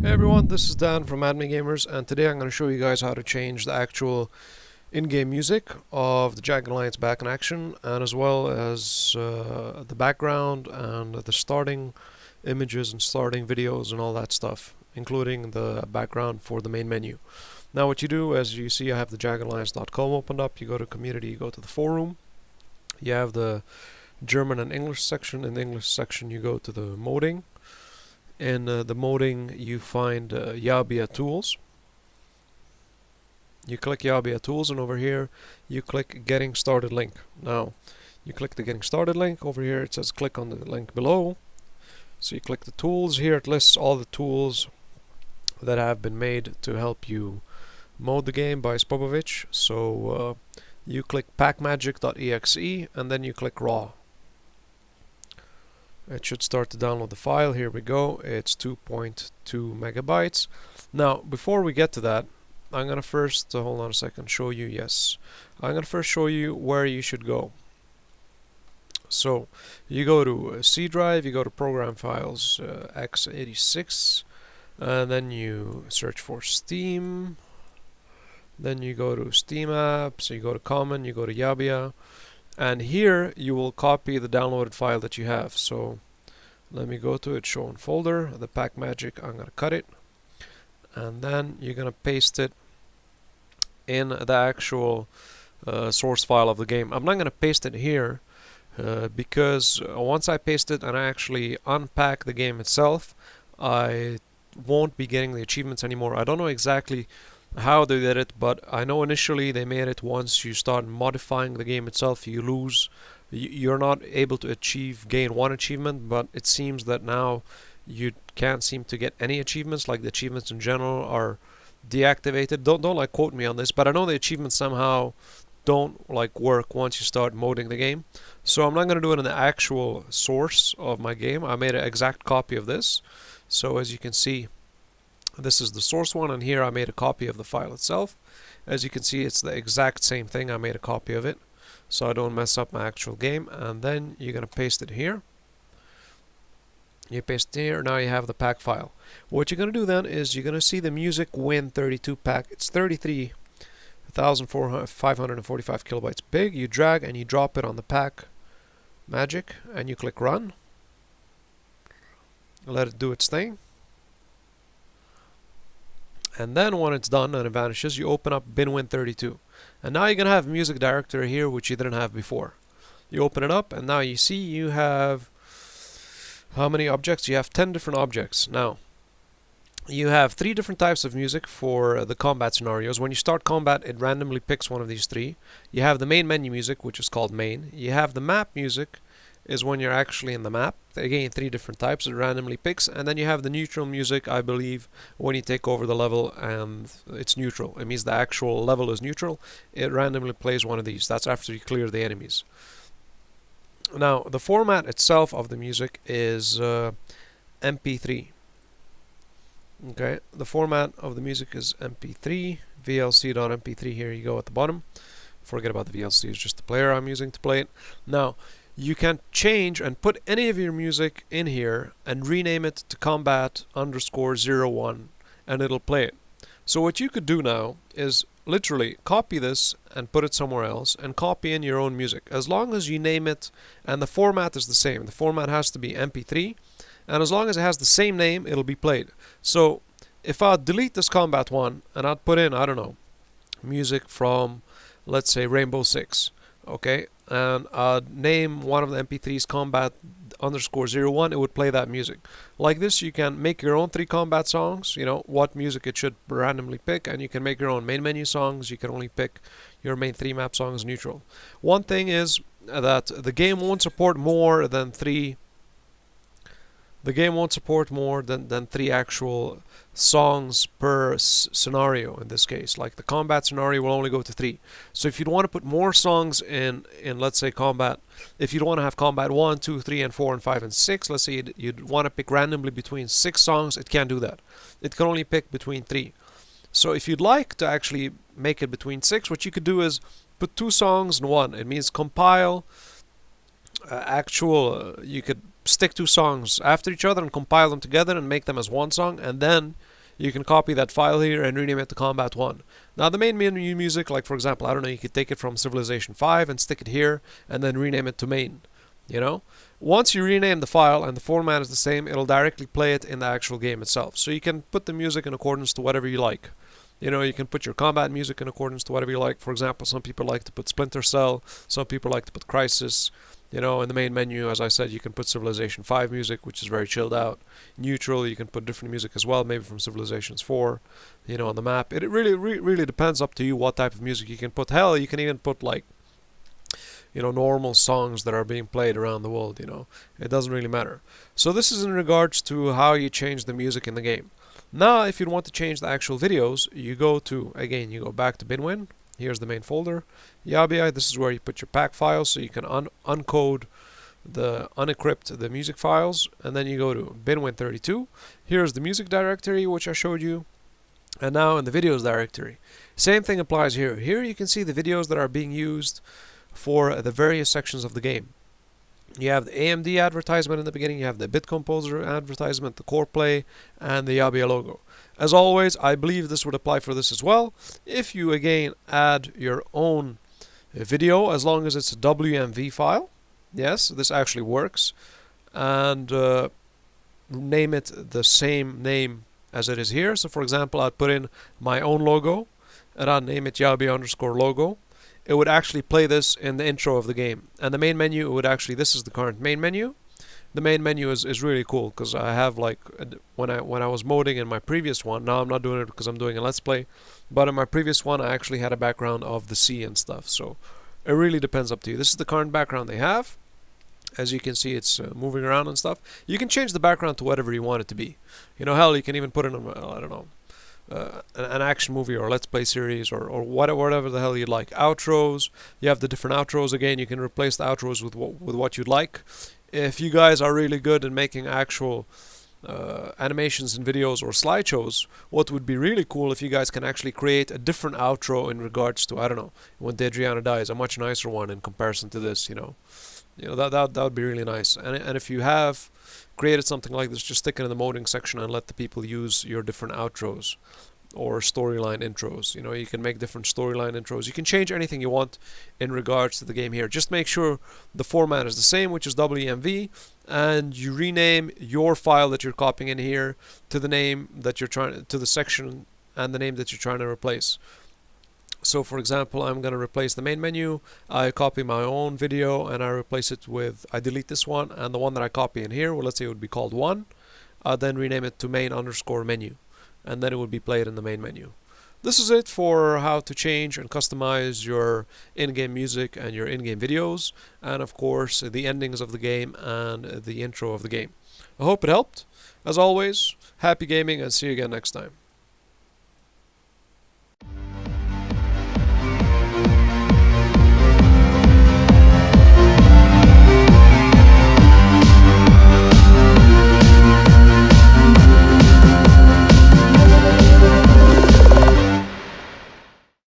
Hey everyone, this is Dan from AddMeGamers, and today I'm going to show you guys how to change the actual in-game music of the Jagged Alliance back in action, and as well as the background and the starting images and starting videos and all that stuff, including the background for the main menu. Now what you do, as you see, I have the jaggedalliance.com opened up. You go to community, you go to the forum, you have the German and English section. In the English section you go to the moding. In the moding you find BIA tools. You click BIA tools, and over here you click getting started link. Now you click the getting started link. Over here it says click on the link below. So you click the tools. Here it lists all the tools that have been made to help you mod the game by Spopovich. So you click packmagic.exe and then you click raw. It should start to download the file. Here we go. It's 2.2 megabytes. Now, before we get to that, I'm going to first, hold on a second, show you, yes. I'm going to first show you where you should go. So, you go to C drive, you go to program files, x86, and then you search for Steam. Then you go to Steam apps, you go to common, you go to BIA. And here you will copy the downloaded file that you have. So let me go to it, show in folder, the pack magic. I'm going to cut it, and then you're going to paste it in the actual source file of the game. I'm not going to paste it here because once I paste it and I actually unpack the game itself, I won't be getting the achievements anymore. I don't know exactly how they did it, but I know initially they made it once you start modifying the game itself, you lose. You're not able to gain one achievement, but it seems that now you can't seem to get any achievements. Like the achievements in general are deactivated. Don't like quote me on this, but I know the achievements somehow don't like work once you start modding the game. So I'm not going to do it in the actual source of my game. I made an exact copy of this. So as you can see, this is the source one, and here I made a copy of the file itself. As you can see, it's the exact same thing. I made a copy of it so I don't mess up my actual game. And then you're going to paste it here. You paste it here. Now you have the pack file. What you're going to do then is you're going to see the music Win32 pack. It's 33,545 kilobytes big. You drag and you drop it on the pack magic and you click run. Let it do its thing. And then when it's done and it vanishes, you open up binwin32. And now you're going to have music director here, which you didn't have before. You open it up, and now you see you have how many objects? You have 10 different objects. Now, you have 3 different types of music for the combat scenarios. When you start combat, it randomly picks one of these 3. You have the main menu music, which is called main. You have the map music, is when you're actually in the map. Again, 3 different types, it randomly picks. And then you have the neutral music, I believe, when you take over the level and it's neutral. It means the actual level is neutral. It randomly plays one of these. That's after you clear the enemies. Now, the format itself of the music is MP3. Okay, the format of the music is MP3, VLC.mp3. Here you go at the bottom. Forget about the VLC, it's just the player I'm using to play it. Now, you can change and put any of your music in here and rename it to combat_01 and it'll play it. So what you could do now is literally copy this and put it somewhere else and copy in your own music. As long as you name it and the format is the same. The format has to be MP3, and as long as it has the same name, it'll be played. So if I delete this combat one and I'd put in, I don't know, music from, let's say, Rainbow Six, okay, and name one of the MP3s combat_01, it would play that music. Like this, you can make your own 3 combat songs, you know, what music it should randomly pick, and you can make your own main menu songs. You can only pick your main 3 map songs neutral. One thing is that the game won't support more than 3 actual songs per scenario in this case. Like the combat scenario will only go to 3. So if you'd want to put more songs in let's say combat, if you'd want to have combat 1, 2, 3, and 4, and 5, and 6, let's say you'd want to pick randomly between 6 songs, it can't do that. It can only pick between 3. So if you'd like to actually make it between 6, what you could do is put 2 songs in one. It means compile you could stick 2 songs after each other and compile them together and make them as one song, and then you can copy that file here and rename it to Combat 1. Now the main menu music, like for example, I don't know, you could take it from Civilization 5 and stick it here and then rename it to main, you know? Once you rename the file and the format is the same, it'll directly play it in the actual game itself. So you can put the music in accordance to whatever you like. You know, you can put your combat music in accordance to whatever you like. For example, some people like to put Splinter Cell, some people like to put Crisis. You know, in the main menu, as I said, you can put Civilization 5 music, which is very chilled out. Neutral, you can put different music as well, maybe from Civilizations 4, you know, on the map. It really depends up to you what type of music you can put. Hell, you can even put, like, you know, normal songs that are being played around the world, you know. It doesn't really matter. So this is in regards to how you change the music in the game. Now, if you want to change the actual videos, you go to, again, you go back to BinWin. Here's the main folder. BIA, this is where you put your pack files, so you can uncode unencrypt the music files, and then you go to BinWin32. Here's the music directory, which I showed you. And now in the videos directory, same thing applies here. Here you can see the videos that are being used for the various sections of the game. You have the AMD advertisement in the beginning, you have the Bit Composer advertisement, the Core Play, and the Yabia logo. As always, I believe this would apply for this as well. If you again add your own video, as long as it's a WMV file, yes, this actually works, and name it the same name as it is here. So for example, I'd put in my own logo, and I'd name it Yabia_logo. It would actually play this in the intro of the game. And the main menu, it would actually, this is the current main menu. The main menu is really cool, because I have, like, when I was modding in my previous one, now I'm not doing it because I'm doing a Let's Play, but in my previous one I actually had a background of the sea and stuff, so it really depends up to you. This is the current background they have. As you can see, it's moving around and stuff. You can change the background to whatever you want it to be. You know, hell, you can even put in, I don't know, an action movie or a Let's Play series or whatever the hell you'd like. Outros, you have the different outros. Again, you can replace the outros with what you'd like. If you guys are really good in making actual animations and videos or slideshows, what would be really cool if you guys can actually create a different outro in regards to, I don't know, when Adriana dies, a much nicer one in comparison to this, you know. That would be really nice. And if you have created something like this, just stick it in the modding section and let the people use your different outros or storyline intros. You know, you can make different storyline intros. You can change anything you want in regards to the game here. Just make sure the format is the same, which is WMV, and you rename your file that you're copying in here to the name that you're trying to the section and the name that you're trying to replace. So for example, I'm going to replace the main menu. I copy my own video and I replace it with, I delete this one, and the one that I copy in here, well, let's say it would be called 1. Then rename it to main_menu, and then it would be played in the main menu. This is it for how to change and customize your in-game music and your in-game videos, and of course the endings of the game and the intro of the game. I hope it helped. As always, happy gaming and see you again next time.